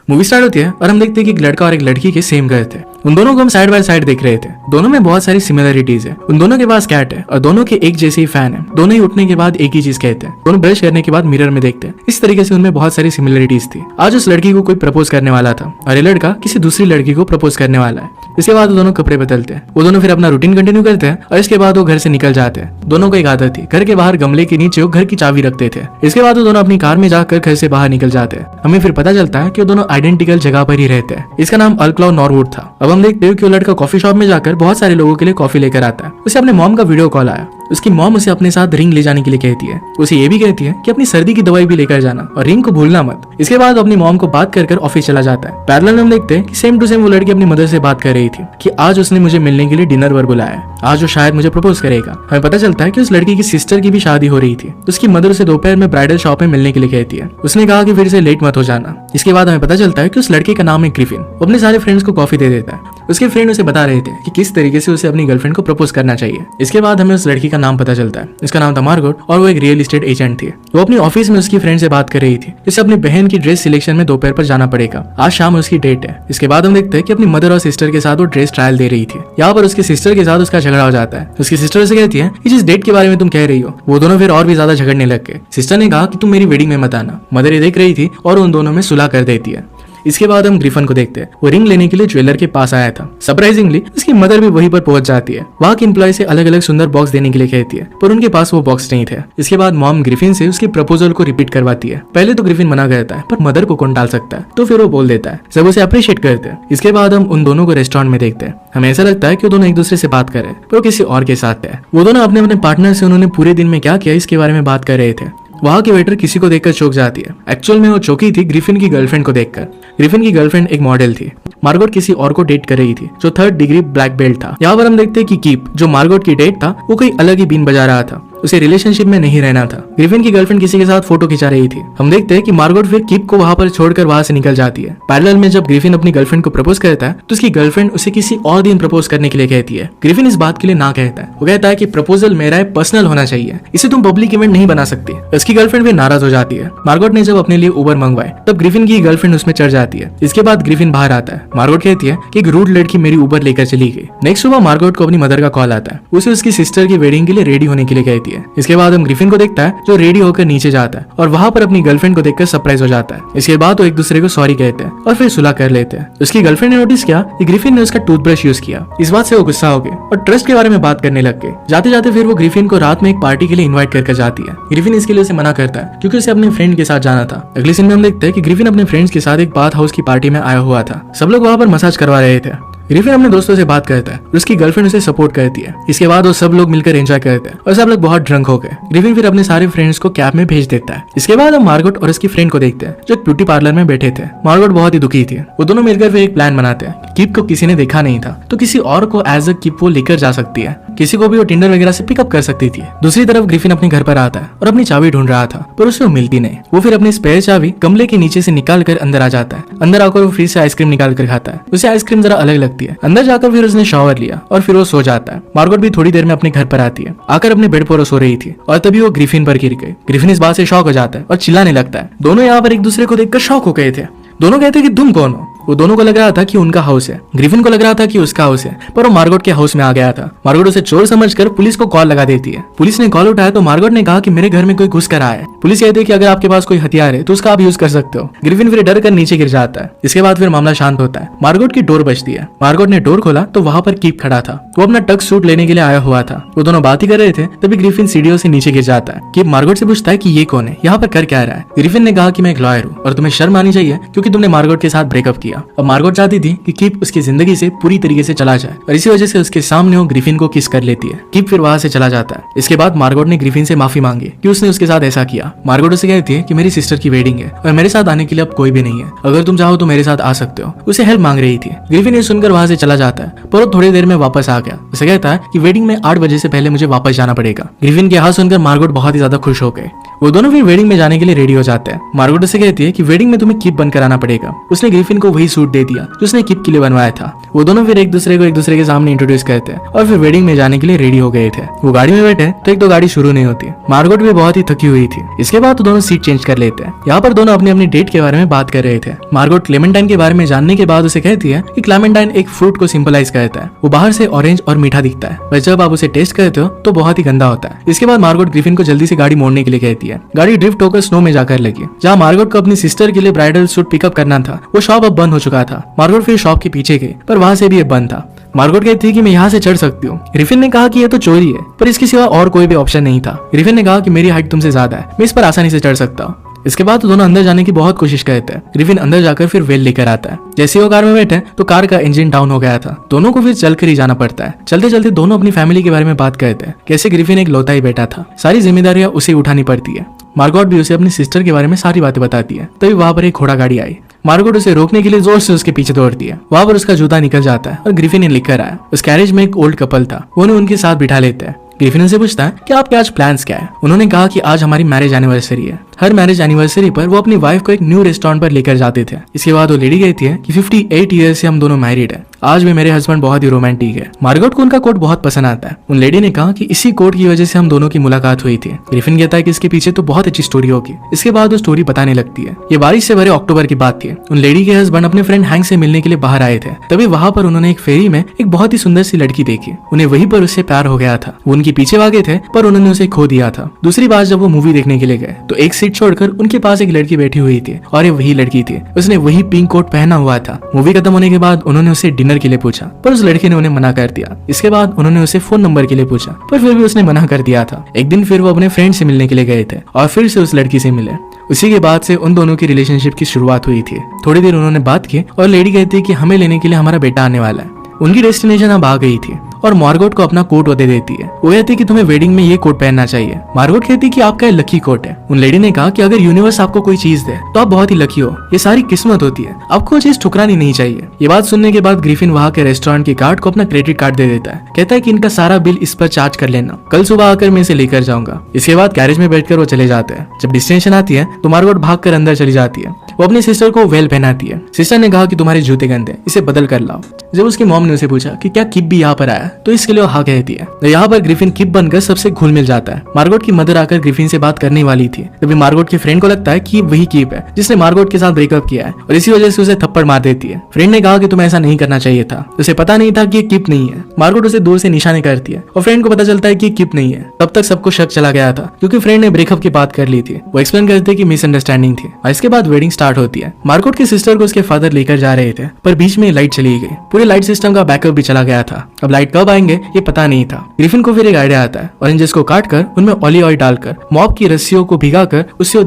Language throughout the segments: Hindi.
मूवी स्टार्ट होती है और हम देखते हैं कि एक लड़का और एक लड़की के सेम घर थे। उन दोनों को हम साइड बाय साइड देख रहे थे। दोनों में बहुत सारी सिमिलरिटीज है। उन दोनों के पास कैट है और दोनों के एक जैसे ही फैन है। दोनों ही उठने के बाद एक ही चीज कहते हैं। दोनों ब्रश करने के बाद मिरर में देखते हैं। इस तरीके से उनमें बहुत सारी सिमिलरिटीज थी। आज उस लड़की को कोई प्रपोज करने वाला था और ये लड़का किसी दूसरी लड़की को प्रपोज करने वाला है। इसके बाद वो दोनों कपड़े बदलते हैं। वो दोनों फिर अपना रूटीन कंटिन्यू करते हैं और इसके बाद वो घर से निकल जाते हैं। दोनों को एक आदत थी, घर के बाहर गमले के नीचे वो घर की चाबी रखते थे। इसके बाद वो दोनों अपनी कार में जाकर घर से बाहर निकल जाते हैं। हमें फिर पता चलता है कि वो दोनों आइडेंटिकल जगह पर ही रहते हैं। इसका नाम अल्क्लाउ नॉरवुड था। अब हम देखते हैं कि वो लड़का कॉफी शॉप में जाकर बहुत सारे लोगों के लिए कॉफी लेकर आता है। उसे अपने मॉम का वीडियो कॉल आया। उसकी मॉम उसे अपने साथ रिंग ले जाने के लिए कहती है। उसे ये भी कहती है कि अपनी सर्दी की दवाई भी लेकर जाना और रिंग को भूलना मत। इसके बाद अपनी मॉम को बात कर ऑफिस चला जाता है। पैरेलल में हम देखते हैं कि सेम टू सेम वो लड़की अपनी मदर से बात कर रही थी कि आज उसने मुझे मिलने के लिए डिनर पर बुलाया है। आज वो शायद मुझे प्रपोज करेगा। हमें पता चलता है कि उस लड़की की सिस्टर की भी शादी हो रही थी। उसकी मदर उसे दोपहर में ब्राइडल शॉप में मिलने के लिए कहती है। उसने कहा कि फिर से लेट मत हो जाना। इसके बाद हमें पता चलता है कि उस लड़के का नाम है ग्रिफिन। वो अपने सारे फ्रेंड्स को कॉफी दे देता है। उसके फ्रेंड उसे बता रहे थे कि किस तरीके से उसे अपनी गर्लफ्रेंड को प्रपोज करना चाहिए। इसके बाद हमें उस लड़की का नाम पता चलता है। इसका नाम था मार्गोट और वो एक रियल एस्टेट एजेंट थी। वो अपनी ऑफिस में उसकी फ्रेंड से बात कर रही थी। इसे अपनी बहन की ड्रेस सिलेक्शन में दोपहर पर जाना पड़ेगा। आज शाम उसकी डेट है। इसके बाद हम देखते हैं कि अपनी मदर और सिस्टर के साथ वो ड्रेस ट्रायल दे रही थी। यहाँ पर उसके सिस्टर के साथ उसका झगड़ा हो जाता है। उसकी सिस्टर से कहती है कि जिस डेट के बारे में तुम कह रही हो, वो दोनों फिर और भी ज्यादा झगड़ने लग गए। सिस्टर ने कहा कि तुम मेरी वेडिंग में मत आना। मदर ये देख रही थी और उन दोनों में सुलह कर देती है। इसके बाद हम ग्रिफिन को देखते हैं। वो रिंग लेने के लिए ज्वेलर के पास आया था। सरप्राइजिंगली उसकी मदर भी वहीं पर पहुंच जाती है। वहां के एम्प्लॉय से अलग अलग सुंदर बॉक्स देने के लिए कहती है, पर उनके पास वो बॉक्स नहीं थे। इसके बाद मॉम ग्रिफिन से उसके प्रपोजल को रिपीट करवाती है। पहले तो ग्रिफिन मना करता है, पर मदर को कौन टाल सकता है, तो फिर वो बोल देता है। सब उसे अप्रिशिएट करते हैं। इसके बाद हम उन दोनों को रेस्टोरेंट में देखते हैं। हमें ऐसा लगता है कि वो दोनों एक दूसरे से बात कर रहे हैं, पर वो किसी और के साथ है। वो दोनों अपने अपने पार्टनर से उन्होंने पूरे दिन में क्या किया इसके बारे में बात कर रहे थे। वहां की वेटर किसी को देखकर चौंक जाती है। एक्चुअल में वो चौंकी थी ग्रिफिन की गर्लफ्रेंड को देखकर। ग्रिफिन की गर्लफ्रेंड एक मॉडल थी। मार्गोट किसी और को डेट कर रही थी जो 3rd डिग्री ब्लैक बेल्ट था। यहाँ पर हम देखते हैं कि कीप जो मार्गोट की डेट था वो कोई अलग ही बीन बजा रहा था। उसे रिलेशनशिप में नहीं रहना था। ग्रिफिन की गर्लफ्रेंड किसी के साथ फोटो खिंचा रही थी। हम देखते हैं कि मार्गोट फिर कीप को वहां पर छोड़कर वहां से निकल जाती है। पैरेलल में जब ग्रिफिन अपनी गर्लफ्रेंड को प्रपोज करता है तो उसकी गर्लफ्रेंड उसे किसी और दिन प्रपोज करने के लिए कहती है। ग्रिफिन इस बात के लिए ना कहता है। वो कहता है कि प्रपोजल मेरा है, पर्सनल होना चाहिए, इसे तुम पब्लिक इवेंट नहीं बना सकती। उसकी गर्लफ्रेंड फिर नाराज हो जाती है। मार्गोट ने जब अपने लिए उबर मंगवाए तब ग्रिफिन की गर्लफ्रेंड उसमें चढ़ जाती है। इसके बाद ग्रिफिन बाहर आता है। मार्गोट कहती है कि एक रूड लड़की मेरी उबर लेकर चली गई। नेक्स्ट सुबह मार्गोट को अपनी मदर का कॉल आता है। उसे उसकी सिस्टर की वेडिंग के लिए रेडी होने के लिए कहती है। इसके बाद हम ग्रिफिन को देखता है जो रेडी होकर नीचे जाता है और वहां पर अपनी गर्लफ्रेंड को देखकर सरप्राइज हो जाता है। इसके बाद वो एक दूसरे को सॉरी कहते हैं और फिर सुलह कर लेते हैं। उसकी गर्लफ्रेंड ने नोटिस किया कि ग्रिफिन ने उसका टूथब्रश यूज किया। इस बात से वो गुस्सा हो गए और ट्रस्ट के बारे में बात करने लग गए। जाते जाते फिर वो ग्रिफिन को रात में एक पार्टी के लिए इन्वाइट करके जाती है। ग्रिफिन इसके लिए उसे मना करता है क्योंकि उसे अपने फ्रेंड के साथ जाना था। अगले सीन में हम देखते हैं कि ग्रिफिन अपने फ्रेंड्स के साथ एक बाथ हाउस की पार्टी में आया हुआ था। सब लोग वहां पर मसाज करवा रहे थे। ग्रिफिन अपने दोस्तों से बात करता है और उसकी गर्लफ्रेंड उसे सपोर्ट करती है। इसके बाद वो सब लोग मिलकर एंजॉय करते हैं और सब लोग बहुत ड्रंक हो गए। ग्रिफिन फिर अपने सारे फ्रेंड्स को कैब में भेज देता है। इसके बाद हम मार्गोट और उसकी फ्रेंड को देखते हैं जो एक ब्यूटी पार्लर में बैठे थे। मार्गोट बहुत ही दुखी थी। वो दोनों मिलकर फिर एक प्लान बनाते हैं। कीप को किसी ने देखा नहीं था तो किसी और को एज अ कीप वो लेकर जा सकती है। किसी को भी वो टिंडर वगैरह से पिकअप कर सकती थी। दूसरी तरफ ग्रिफिन अपने घर पर आता है और अपनी चाबी ढूंढ रहा था, पर उसे वो मिलती नहीं। वो फिर अपनी स्पेयर चाबी गमले के नीचे से निकाल कर अंदर आ जाता है। अंदर आकर वो फिर से आइसक्रीम निकाल कर खाता है। उसे आइसक्रीम जरा अलग लगती है। अंदर जाकर फिर उसने शॉवर लिया और फिर वो सो जाता है। मार्गोट भी थोड़ी देर में अपने घर पर आती है। आकर अपने बेड पर सो रही थी और तभी वो ग्रिफिन पर गिर गई। ग्रिफिन इस बात से शॉक हो जाता है और चिल्लाने लगता है। दोनों यहाँ पर एक दूसरे को देखकर शॉक हो गए थे। दोनों कहते हैं कि तुम कौन हो। वो दोनों को लग रहा था कि उनका हाउस है। ग्रिफिन को लग रहा था कि उसका हाउस है, पर वो मार्गोट के हाउस में आ गया था। मार्गोट उसे चोर समझकर पुलिस को कॉल लगा देती है। पुलिस ने कॉल उठाया तो मार्गोट ने कहा कि मेरे घर में कोई घुस कर आया है। पुलिस कहती है कि अगर आपके पास कोई हथियार है तो उसका आप यूज कर सकते हो। ग्रिफिन फिर डर कर नीचे गिर जाता है। इसके बाद फिर मामला शांत होता है। मार्गोट की डोर बजती है। मार्गोट ने डोर खोला तो वहां पर कीप खड़ा था। वो अपना टक्स सूट लेने के लिए आया हुआ था। वो दोनों बात ही कर रहे थे तभी ग्रिफिन सीढ़ियों से नीचे गिर जाता है। कीप मार्गोट से पूछता है कि ये कौन है, यहाँ पर कर क्या रहा है। ग्रिफिन ने कहा कि मैं एक लॉयर हूँ और तुम्हें शर्म आनी चाहिए क्योंकि तुमने मार्गोट के साथ ब्रेकअप किया। अब मार्गोट चाहती थी कि कीप उसकी जिंदगी से पूरी तरीके से चला जाए और इसी वजह से उसके सामने वो ग्रिफिन को किस कर लेती है। कीप फिर वहां से चला जाता है। इसके बाद मार्गोट ने ग्रिफिन से माफी मांगी कि उसने उसके साथ ऐसा किया। मार्गोट उसे कहती है कि मेरी सिस्टर की वेडिंग है और मेरे साथ आने के लिए अब कोई भी नहीं है। अगर तुम चाहो तो मेरे साथ आ सकते हो। उसे हेल्प मांग रही थी। ग्रिफिन ये सुनकर वहां से चला जाता है, पर वो थोड़ी देर में वापस आ गया। उसे कहता है कि वेडिंग में 8 बजे से पहले मुझे वापस जाना पड़ेगा। ग्रिफिन के हाथ सुनकर मार्गोट बहुत ही ज्यादा खुश हो गए। वो दोनों फिर वेडिंग में जाने के लिए रेडी हो जाते हैं। मार्गोट उसे कहती है कि वेडिंग में तुम्हें कीप बनकर आना पड़ेगा। उसने ग्रिफिन को वही सूट दे दिया जो उसने किप के लिए बनवाया था। वो दोनों फिर एक दूसरे के सामने इंट्रोड्यूस करते हैं और फिर वेडिंग में जाने के लिए रेडी हो गए थे। वो गाड़ी में बैठे तो एक तो गाड़ी शुरू नहीं होती। मार्गोट भी बहुत ही थकी हुई थी। इसके बाद तो दोनों सीट चेंज कर लेते हैं। यहाँ पर दोनों अपनी अपनी डेट के बारे में बात कर रहे थे। मार्गोट क्लेमेंटाइन के बारे में जानने के बाद उसे कहती है कि क्लेमेंटाइन एक फ्रूट को सिंबलाइज करता है। वो बाहर से ऑरेंज और मीठा दिखता है, पर जब आप उसे टेस्ट करते हो तो बहुत ही गंदा होता है। इसके बाद मार्गोट ग्रिफिन को जल्दी से गाड़ी मोड़ने के लिए कहती है। गाड़ी ड्रिफ्ट होकर स्नो में जाकर लगी। जहाँ मार्गोट को अपनी सिस्टर के लिए ब्राइडल सूट पिकअप करना था, वो शॉप अब बंद हो चुका था। मार्गोट फिर शॉप के पीछे गई, पर वहां से भी बंद था। मार्गोट कहती थी कि मैं यहाँ से चढ़ सकती हूँ। ग्रिफिन ने कहा कि यह तो चोरी है, पर इसके सिवा और कोई भी ऑप्शन नहीं था। ग्रिफिन ने कहा कि मेरी हाइट तुमसे ज्यादा है, मैं इस पर आसानी से चढ़ सकता हूँ। इसके बाद तो दोनों अंदर जाने की बहुत कोशिश करते हैं। ग्रिफिन अंदर जाकर फिर वेल लेकर आता है। जैसे वो कार में बैठे तो कार का इंजन डाउन हो गया था। दोनों को फिर चलकर ही जाना पड़ता है। चलते चलते दोनों अपनी फैमिली के बारे में बात करते हैं, कैसे ग्रिफिन एक लौता ही बेटा था, सारी जिम्मेदारियां उसे उठानी पड़ती है। मार्गोट भी उसे अपनी सिस्टर के बारे में सारी बातें बताती है। तभी वहां पर एक घोड़ा गाड़ी आई। मार्गोट उसे रोकने के लिए जोर से उसके पीछे दौड़ती है। वहां पर उसका जूता निकल जाता है और ग्रिफिन ने लिखकर आया। उस कैरेज में एक ओल्ड कपल था। वो उन्हें उनके साथ बिठा लेते हैं। ग्रिफिन से पूछता है कि आपके आज प्लान्स क्या है। उन्होंने कहा कि आज हमारी मैरिज एनिवर्सरी है। हर मैरिज एनिवर्सरी पर वो अपनी वाइफ को एक न्यू रेस्टोरेंट पर लेकर जाते थे। इसके बाद वो लेडी कहती है कि 58 ईयर से हम दोनों मैरिड है। आज भी मेरे हस्बैंड बहुत ही रोमांटिक है। मार्गोट को उनका कोट बहुत पसंद आता है। उन लेडी ने कहा कि इसी कोट की वजह से हम दोनों की मुलाकात हुई थी। ग्रिफिन कहता है कि इसके पीछे तो बहुत अच्छी स्टोरी होगी। इसके बाद वो स्टोरी बताने लगती है। ये बारिश से भरे अक्टूबर की बात थी। उन लेडी के हस्बैंड अपने फ्रेंड हैंक से मिलने के लिए बाहर आए थे। तभी वहां पर उन्होंने एक फेरी में एक बहुत ही सुंदर सी लड़की देखी। उन्हें वहीं पर उससे प्यार हो गया था। वो उनके पीछे भागे थे, पर उन्होंने उसे खो दिया था। दूसरी बार जब वो मूवी देखने के लिए गए तो एक सीट छोड़कर उनके पास एक लड़की बैठी हुई थी और ये वही लड़की थी। उसने वही पिंक कोट पहना हुआ था। मूवी खत्म होने के बाद उन्होंने उसे डिनर के लिए पूछा, पर उस लड़की ने उन्हें मना कर दिया। इसके बाद उन्होंने उसे फोन नंबर के लिए पूछा, पर फिर भी उसने मना कर दिया था। एक दिन फिर वो अपने फ्रेंड से मिलने के लिए गए थे और फिर से उस लड़की से मिले। उसी के बाद से उन दोनों की रिलेशनशिप की शुरुआत हुई थी। थोड़ी देर उन्होंने बात की और लेडी कहती है कि हमें लेने के लिए हमारा बेटा आने वाला है। उनकी डेस्टिनेशन अब आ गई थी और मार्गोट को अपना कोट वो दे देती है। वो कहती है कि तुम्हें वेडिंग में ये कोट पहनना चाहिए। मार्गोट कहती है कि आपका ये लकी कोट है। उन लेडी ने कहा कि अगर यूनिवर्स आपको कोई चीज दे तो आप बहुत ही लकी हो। ये सारी किस्मत होती है, आपको वो चीज ठुकरानी नहीं चाहिए। ये बात सुनने के बाद ग्रिफिन वहाँ के रेस्टोरेंट के गार्ड को अपना क्रेडिट कार्ड दे देता है। कहता है कि इनका सारा बिल इस पर चार्ज कर लेना, कल सुबह आकर मैं इसे लेकर जाऊंगा। इसके बाद कैरेज में बैठकर वो चले जाते हैं। जब डेस्टिनेशन आती है तो मार्गोट भागकर अंदर चली जाती है। वो अपनी सिस्टर को वेल पहनाती है। सिस्टर ने कहा कि तुम्हारे जूते गंदे, इसे बदल कर लाओ। जब उसकी मॉम ने उसे पूछा कि क्या किप भी यहाँ पर आया, तो इसके लिए वो हाँ कहती है। तो यहाँ पर ग्रिफिन किप बनकर सबसे घुल मिल जाता है। मार्गोट की मदर आकर ग्रिफिन से बात करने वाली थी, तभी मार्गोट के फ्रेंड को लगता है कि वही किप है जिसने मार्गोट के साथ ब्रेकअप किया है और इसी वजह से उसे थप्पड़ मार देती है। फ्रेंड ने कहा कि तुम्हें ऐसा नहीं करना चाहिए था, उसे पता नहीं था कि ये किप नहीं है। मार्गोट उसे दूर से निशाने करती है और फ्रेंड को पता चलता है कि किप नहीं है। तब तक सबको शक चला गया था क्योंकि फ्रेंड ने ब्रेकअप की बात कर ली थी। वो एक्सप्लेन करते कि मिसअंडरस्टैंडिंग थी और इसके बाद वेडिंग स्टार्ट होती है। मार्गोट के सिस्टर को उसके फादर लेकर जा रहे थे, पर बीच में लाइट चली गई। पूरे लाइट सिस्टम का बैकअप भी चला गया था। अब लाइट कब आएंगे ये पता नहीं था। ग्रिफिन को फिर एक आइडिया आता है। ऑरेंजेस को काटकर उनमें ऑलिव ऑयल डालकर मॉप की रस्सियों को भिगाकर उनसे वो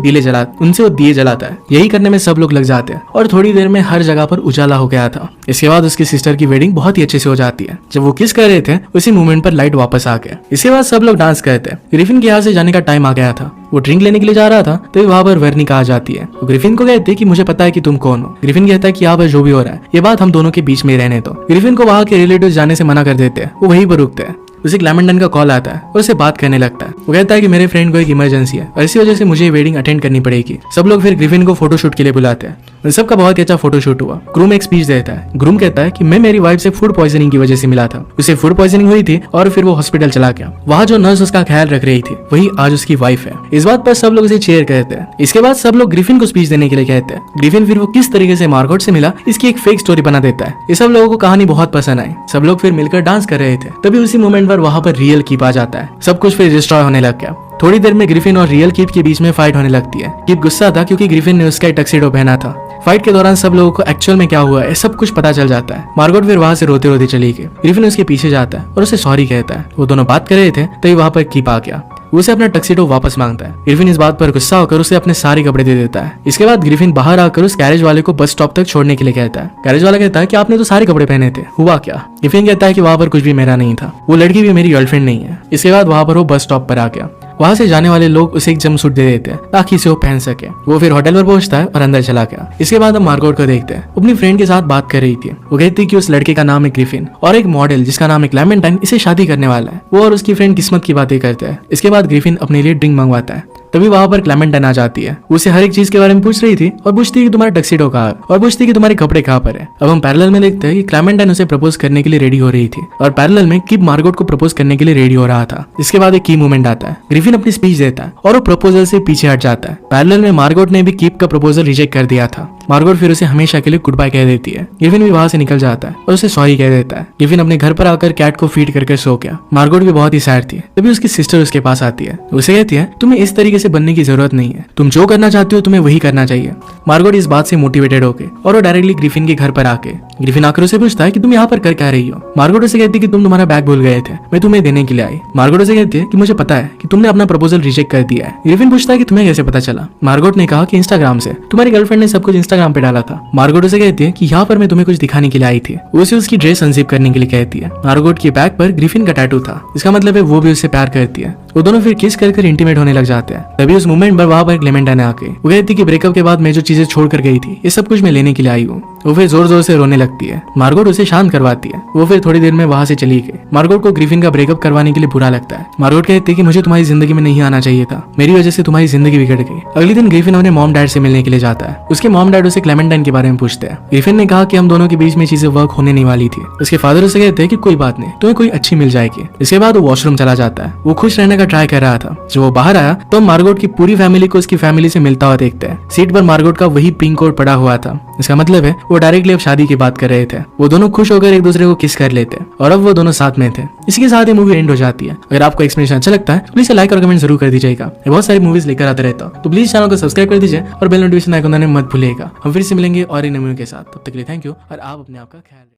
दिए जलाता है। यही करने में सब लोग लग जाते हैं और थोड़ी देर में हर जगह पर उजाला हो गया था। इसके बाद उसकी सिस्टर की वेडिंग बहुत ही अच्छे से हो जाती है। जब वो किस कर रहे थे उसी मोमेंट पर लाइट वापस आ गया। इसके बाद सब लोग डांस करते हैं। ग्रिफिन के यहाँ से जाने का टाइम आ गया था। वो ड्रिंक लेने के लिए जा रहा था तभी वहां पर वर्निका आ जाती है। वो ग्रिफिन को कहते कि मुझे पता है कि तुम कौन हो। ग्रिफिन कहता है कि यहाँ पर जो भी हो रहा है ये बात हम दोनों के बीच में रहने दो। ग्रिफिन को वहां के रिलेटिव्स जाने से मना कर देते हैं। वो वहीं पर रुकते हैं। उसे क्लेमेंटाइन का कॉल आता है और उसे बात करने लगता है। वो कहता है कि मेरे फ्रेंड को एक इमरजेंसी है और इसी वजह से मुझे वेडिंग अटेंड करनी पड़ेगी। सब लोग फिर ग्रिफिन को फोटोशूट के लिए बुलाते हैं। उन सबका बहुत ही अच्छा फोटोशूट हुआ। ग्रूम एक स्पीच देता है। ग्रूम कहता है कि मैं मेरी वाइफ से फूड पॉइजनिंग की वजह से मिला था। उसे फूड पॉइजनिंग हुई थी और फिर वो हॉस्पिटल चला गया। वहाँ जो नर्स उसका ख्याल रख रही थी वही आज उसकी वाइफ है। इस बात पर सब लोग उसे चेयर कहते हैं। इसके बाद सब लोग ग्रिफिन को स्पीच देने के लिए कहते हैं। ग्रिफिन फिर वो किस तरीके से मार्गोट से मिला इसकी एक फेक स्टोरी बना देता है। ये सब लोगों को कहानी बहुत पसंद आई। सब लोग फिर मिलकर डांस कर रहे थे। तभी उसी मोमेंट पर वहाँ पर रियल कीप आ जाता है। सब कुछ फिर डिस्ट्रॉय होने लग गया। थोड़ी देर में ग्रिफिन और रियल कीप के बीच में फाइट होने लगती है। कीप गुस्सा था क्योंकि ग्रिफिन ने उसका टक्सीडो पहना था। फाइट के दौरान सब लोगों को एक्चुअल में क्या हुआ है सब कुछ पता चल जाता है। मार्गोट फिर वहां से रोते रोते चली गई। ग्रिफिन उसके पीछे जाता है और उसे सॉरी कहता है। वो दोनों बात कर रहे थे तभी वहां पर कीप आ गया। वो उसे अपना टक्सीडो वापस मांगता है। ग्रिफिन इस बात पर गुस्सा होकर उसे अपने सारे कपड़े दे देता है। इसके बाद ग्रिफिन बाहर आकर उस कैरेज वाले को बस स्टॉप तक छोड़ने के लिए कहता है। कैरेज वाला कहता है कि आपने तो सारे कपड़े पहने थे, हुआ क्या? ग्रिफिन कहता है कि वहां पर कुछ भी मेरा नहीं था, वो लड़की भी मेरी गर्लफ्रेंड नहीं है। इसके बाद वहां पर वो बस स्टॉप पर आ गया। वहां से जाने वाले लोग उसे एक जंपसूट दे देते हैं ताकि इसे वो पहन सके। वो फिर होटल पर पहुंचता है और अंदर चला गया। इसके बाद हम मार्गोट को देखते हैं। अपनी फ्रेंड के साथ बात कर रही थी। वो कहती है कि उस लड़के का नाम है ग्रिफिन और एक मॉडल जिसका नाम है क्लेमेंटाइन इसे शादी करने वाला है। वो और उसकी फ्रेंड किस्मत की बातें करते हैं। इसके बाद ग्रिफिन अपने लिए ड्रिंक मंगवाता है। तभी वहां पर क्लेमेंटाइन आ जाती है। उसे हर एक चीज के बारे में पूछ रही थी और पूछती है कि तुम्हारा टक्सीडो कहाँ है और पूछती है कि तुम्हारे कपड़े कहाँ पर है। अब हम पैरेलल में देखते हैं कि क्लेमेंटाइन उसे प्रपोज करने के लिए रेडी हो रही थी और पैरेलल में किप मार्गोट को प्रपोज करने के लिए रेडी हो रहा था। इसके बाद एक की मोमेंट आता है, ग्रिफिन अपनी स्पीच देता है और वो प्रपोजल से पीछे हट जाता है। पैरेलल में मार्गोट ने भी किप का प्रपोजल रिजेक्ट कर दिया था। मार्गोट फिर उसे हमेशा के लिए गुड बाय कह देती है। ग्रिफिन भी वहां से निकल जाता है और उसे सॉरी कह देता है। ग्रिफिन अपने घर पर आकर कैट को फीड करके सो गया। मार्गोट भी बहुत ही सैड थी। तभी उसकी सिस्टर उसके पास आती है। उसे कहती है तुम्हें इस तरीके से बनने की जरूरत नहीं है, तुम जो करना चाहती हो तुम्हें वही करना चाहिए। मार्गोट इस बात से मोटिवेटेड होके और वो डायरेक्टली ग्रिफिन के घर पर आके ग्रिफिन आकर उसे पूछता है कि तुम यहाँ पर कर क्या रही हो। मार्गोट उसे कहती है कि तुम तुम्हारा बैग भूल गए थे, मैं तुम्हें देने के लिए आई। मार्गोट उसे कहती है कि मुझे पता है कि तुमने अपना प्रपोजल रिजेक्ट कर दिया है। ग्रिफिन पूछता है कि तुम्हें कैसे पता चला। मार्गोट ने कहा कि इंस्टाग्राम से, तुम्हारी गर्लफ्रेंड ने सब कुछ इंस्टाग्राम पे डाला था। मार्गोट उसे कहती है कि यहाँ पर मैं तुम्हें कुछ दिखाने के लिए आई थी। उसे उसकी ड्रेस अनजिप करने के लिए कहती है। मार्गोट के बैग पर ग्रिफिन का टैटू था, इसका मतलब है वो भी उससे प्यार करती है। वो दोनों फिर किस कर इंटीमेट होने लग जाते हैं। तभी उस मोमेंट पर वहां पर क्लेमेंटाइन आके वो कहती कि ब्रेकअप के बाद मैं जो चीजें छोड़ कर गई थी ये सब कुछ मैं लेने के लिए आई हूँ। वो फिर जोर जोर से रोने लगती है। मार्गोट उसे शांत करवाती है। वो फिर थोड़ी देर में वहां से चली गई। मार्गोट को ग्रिफिन का ब्रेकअप करवाने के लिए बुरा लगता है। मार्गोट कहती है कि मुझे तुम्हारी जिंदगी में नहीं आना चाहिए था, मेरी वजह से तुम्हारी जिंदगी बिगड़ गई। अगले दिन ग्रिफिन अपने मॉम डैड से मिलने के लिए जाता है। उसके मॉम डैड उसे क्लेमेंटाइन के बारे में पूछते हैं। ग्रिफिन ने कहा कि हम दोनों के बीच में चीजें वर्क होने नहीं वाली थी। उसके फादर उसे कहते हैं कि कोई बात नहीं, तुम्हें कोई अच्छी मिल जाएगी। इसके बाद वो वॉशरूम चला जाता है। वो खुश रहने का ट्राई कर रहा था। जब वो बाहर आया तो मार्गोट की पूरी फैमिली को उसकी फैमिली से मिलता हुआ देखते हैं। सीट पर मार्गोट का वही पिंक कोट पड़ा हुआ था। इसका मतलब है वो डायरेक्टली अब शादी की बात कर रहे थे। वो दोनों खुश होकर एक दूसरे को किस कर लेते और अब वो दोनों साथ में थे। इसी के साथ ये मूवी एंड हो जाती है। अगर आपको एक्सप्लेनेशन अच्छा लगता है तो प्लीज लाइक और कमेंट जरूर कर दीजिएगा। मैं बहुत सारी मूवीज लेकर आते रहता हूँ, तो प्लीज चैनल को सब्सक्राइब कर दीजिए और बेल नोटिफिकेशन आइकन दबाना मत भूलिएगा। हम फिर से मिलेंगे और इन मूवी के साथ। तब तक के लिए थैंक यू और आप अपने आप का ख्याल रखिए।